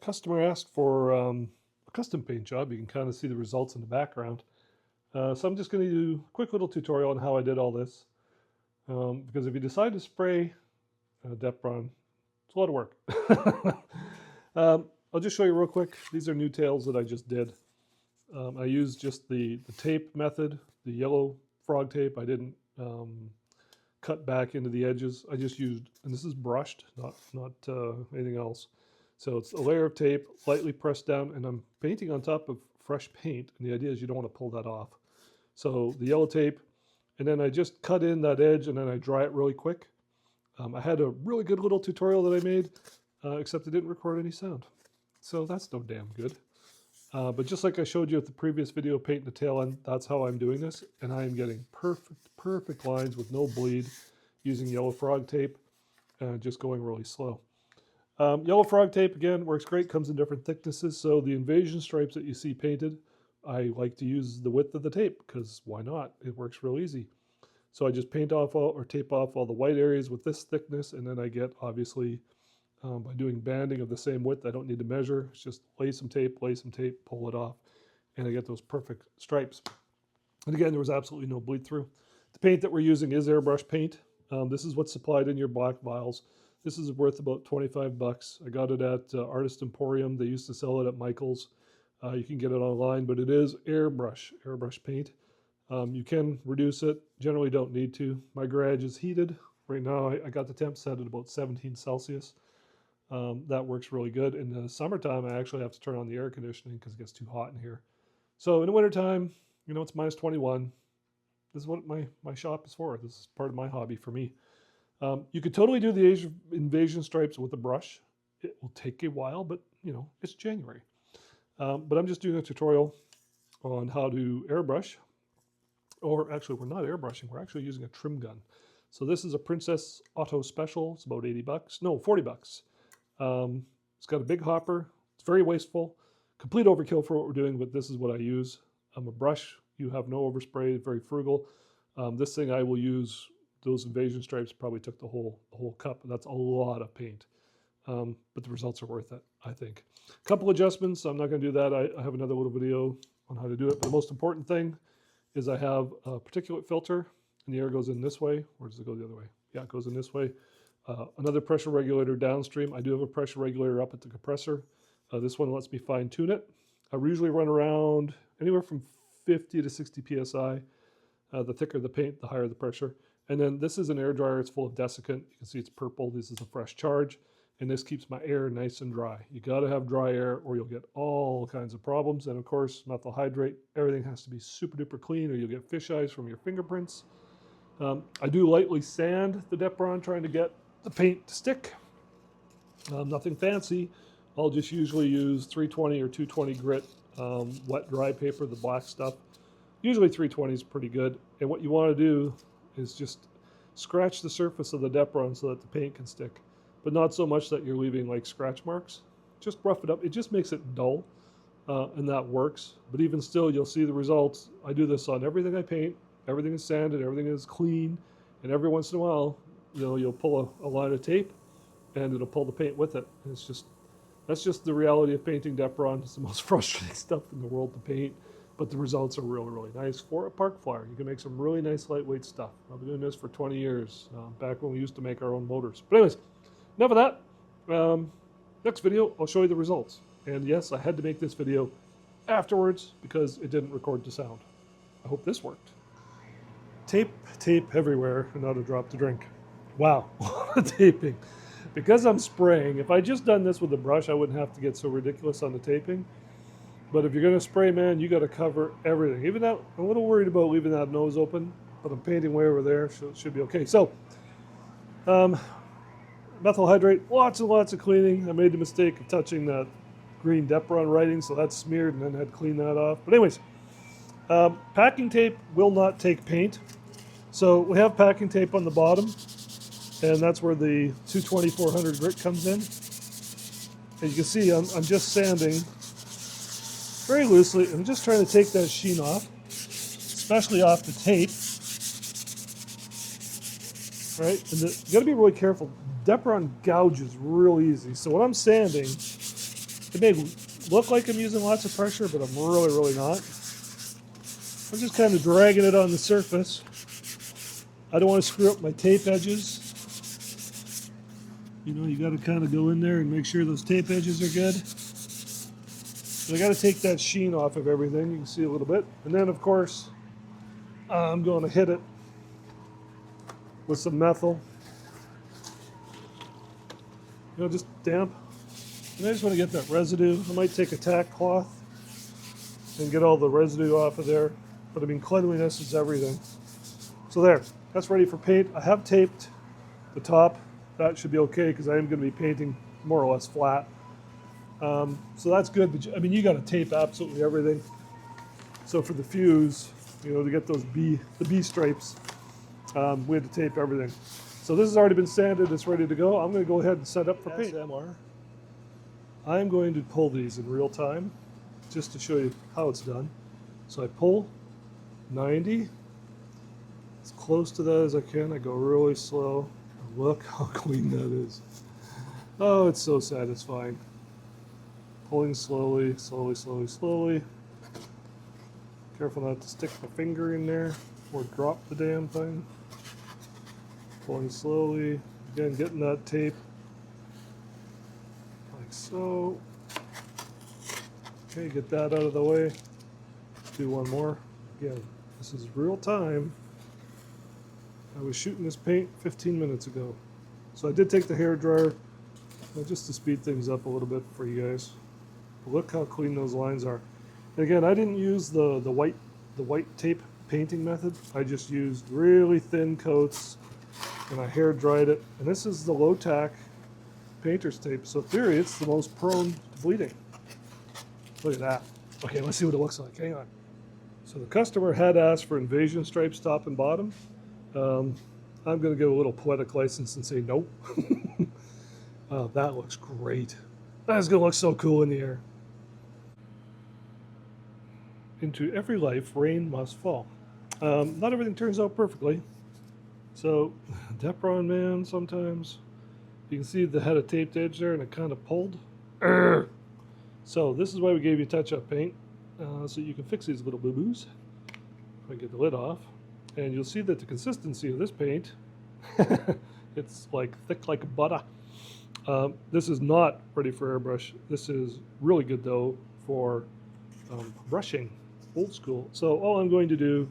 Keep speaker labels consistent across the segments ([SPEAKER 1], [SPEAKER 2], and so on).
[SPEAKER 1] customer asked for a custom paint job. You can kind of see the results in the background. So I'm just going to do a quick little tutorial on how I did all this. Because if you decide to spray depron, it's a lot of work. I'll just show you real quick. These are new tails that I just did. I used just the tape method, the yellow frog tape. I didn't cut back into the edges. I just used, and this is brushed, not anything else. So it's a layer of tape, lightly pressed down, and I'm painting on top of fresh paint. And the idea is you don't want to pull that off. So the yellow tape, and then I just cut in that edge, and then I dry it really quick. I had a really good little tutorial that I made, except it didn't record any sound. So that's no damn good. But just like I showed you at the previous video, painting the tail end, that's how I'm doing this. And I am getting perfect lines with no bleed using yellow frog tape, just going really slow. Yellow frog tape, again, works great, comes in different thicknesses. So the invasion stripes that you see painted, I like to use the width of the tape because why not? It works real easy. So I just paint off or tape off all the white areas with this thickness, and then I get, obviously, by doing banding of the same width, I don't need to measure. It's just lay some tape, pull it off, and I get those perfect stripes. And again, there was absolutely no bleed through. The paint that we're using is airbrush paint. This is what's supplied in your black vials. This is worth about 25 bucks. I got it at Artist Emporium. They used to sell it at Michael's. You can get it online, but it is airbrush paint. You can reduce it. Generally don't need to. My garage is heated. Right now I got the temp set at about 17 Celsius. That works really good. In the summertime, I actually have to turn on the air conditioning because it gets too hot in here. So in the wintertime, you know, it's minus 21. This is what my shop is for. This is part of my hobby for me. You could totally do the invasion stripes with a brush. It will take a while, but you know, it's January. But I'm just doing a tutorial on how to airbrush. Or actually, we're not airbrushing. We're actually using a trim gun. So this is a Princess Auto Special. It's about 80 bucks. No, 40 bucks. It's got a big hopper. It's very wasteful. Complete overkill for what we're doing, but this is what I use. A brush. You have no overspray. Very frugal. This thing I will use. Those invasion stripes probably took the whole cup. That's a lot of paint. But the results are worth it, I think. A couple adjustments. I'm not going to do that. I have another little video on how to do it. But the most important thing is I have a particulate filter, and the air goes in this way. Or does it go the other way? Yeah, it goes in this way. Another pressure regulator downstream. I do have a pressure regulator up at the compressor. This one lets me fine tune it. I usually run around anywhere from 50 to 60 psi. The thicker the paint, the higher the pressure. And then this is an air dryer. It's full of desiccant. You can see it's purple. This is a fresh charge. And this keeps my air nice and dry. You got to have dry air or you'll get all kinds of problems. And of course, methyl hydrate, everything has to be super duper clean or you'll get fish eyes from your fingerprints. I do lightly sand the depron trying to get the paint to stick. Nothing fancy. I'll just usually use 320 or 220 grit wet dry paper, the black stuff. Usually 320 is pretty good. And what you want to do is just scratch the surface of the depron so that the paint can stick. But not so much that you're leaving like scratch marks. Just rough it up. It just makes it dull, and that works. But even still, you'll see the results. I do this on everything I paint. Everything is sanded, everything is clean, and every once in a while, you know, you'll pull a line of tape, and it'll pull the paint with it. And that's just the reality of painting depron. It's the most frustrating stuff in the world to paint, but the results are really, really nice for a park flyer. You can make some really nice lightweight stuff. I've been doing this for 20 years, back when we used to make our own motors. But anyways, enough of that. Next video, I'll show you the results. And yes, I had to make this video afterwards because it didn't record the sound. I hope this worked. Tape everywhere, and not a drop to drink. Wow, taping. Because I'm spraying, if I just done this with a brush, I wouldn't have to get so ridiculous on the taping. But if you're going to spray, man, you got to cover everything. Even that, I'm a little worried about leaving that nose open, but I'm painting way over there, so it should be okay. So, methyl hydrate, lots and lots of cleaning. I made the mistake of touching that green depron writing, so that's smeared, and then had to clean that off. But anyways, packing tape will not take paint. So we have packing tape on the bottom, and that's where the 220-400 grit comes in. As you can see, I'm just sanding very loosely. I'm just trying to take that sheen off, especially off the tape. Right? And you got to be really careful. Depron gouges real easy. So when I'm sanding, It may look like I'm using lots of pressure, but I'm really not. I'm just kind of dragging it on the surface. I don't want to screw up my tape edges. You know, you got to kind of go in there and make sure those tape edges are good. So I got to take that sheen off of everything. You can see a little bit. And then, of course, I'm going to hit it with some methyl. You know, just damp. And I just want to get that residue. I might take a tack cloth and get all the residue off of there. But I mean, cleanliness is everything. So there, that's ready for paint. I have taped the top. That should be okay because I am going to be painting more or less flat. So that's good. But I mean, you got to tape absolutely everything. So for the fuse, you know, to get those the B stripes, we had to tape everything. So this has already been sanded. It's ready to go. I'm going to go ahead and set up for paint. I'm going to pull these in real time just to show you how it's done. So I pull 90, as close to that as I can. I go really slow. Look how clean that is. Oh, it's so satisfying. Pulling slowly, slowly. Careful not to stick my finger in there or drop the damn thing. Pulling slowly. Again, getting that tape like so. Okay, get that out of the way. Do one more. Again, this is real time. I was shooting this paint 15 minutes ago. So I did take the hairdryer just to speed things up a little bit for you guys. But look how clean those lines are. And again, I didn't use the white tape painting method. I just used really thin coats and I hair dried it. And this is the low tack painter's tape. So in theory, it's the most prone to bleeding. Look at that. Okay, let's see what it looks like. Hang on. So the customer had asked for invasion stripes top and bottom. I'm going to give a little poetic license and say nope. Oh, that looks great. That's going to look so cool in the air. Into every life, rain must fall. Not everything turns out perfectly. So, depron, man, sometimes. You can see the head of taped edge there and it kind of pulled. Urgh. So this is why we gave you touch-up paint. So you can fix these little boo-boos. If I get the lid off. And you'll see that the consistency of this paint, it's like thick like butter. This is not ready for airbrush. This is really good though for brushing, old school. So all I'm going to do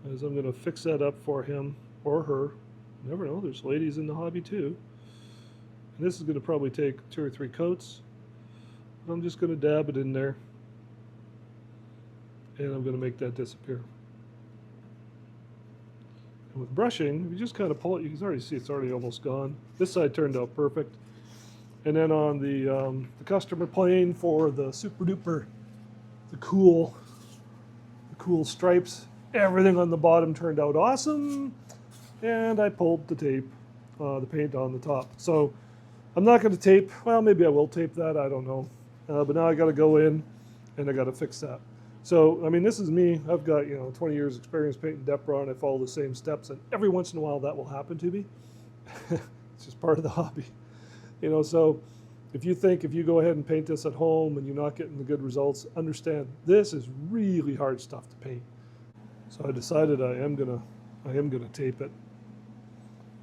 [SPEAKER 1] is I'm going to fix that up for him or her. You never know, there's ladies in the hobby too. And this is going to probably take 2 or 3 coats. But I'm just going to dab it in there. And I'm going to make that disappear. And with brushing, if you just kind of pull it, you can already see it's already almost gone. This side turned out perfect. And then on the customer plane for the super duper, the cool stripes, everything on the bottom turned out awesome. And I pulled the tape, the paint on the top. So I'm not going to tape, well, maybe I will tape that, I don't know. But now I got to go in and I got to fix that. So, I mean, this is me. I've got, 20 years experience painting depron. I follow the same steps, and every once in a while that will happen to me. It's just part of the hobby. So if you go ahead and paint this at home and you're not getting the good results, understand this is really hard stuff to paint. So I decided I am gonna tape it.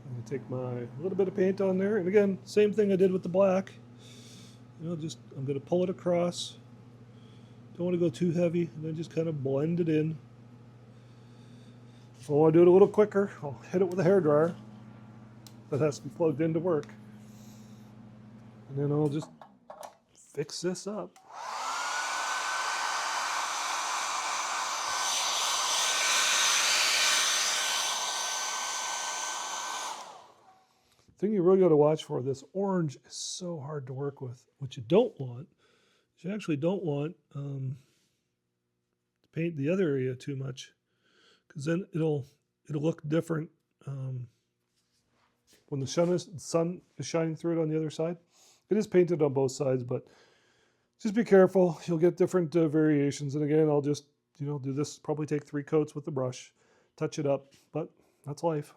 [SPEAKER 1] I'm gonna take my little bit of paint on there, and again, same thing I did with the black. I'm gonna pull it across. Don't want to go too heavy, and then just kind of blend it in. If I want to do it a little quicker, I'll hit it with a hairdryer. That has to be plugged in to work. And then I'll just fix this up. The thing you really got to watch for, this orange is so hard to work with. What you don't want, you actually don't want to paint the other area too much, because then it'll look different when the sun is shining through it on the other side. It is painted on both sides, but just be careful. You'll get different variations. And again, I'll just do this. Probably take 3 coats with the brush, touch it up, but that's life.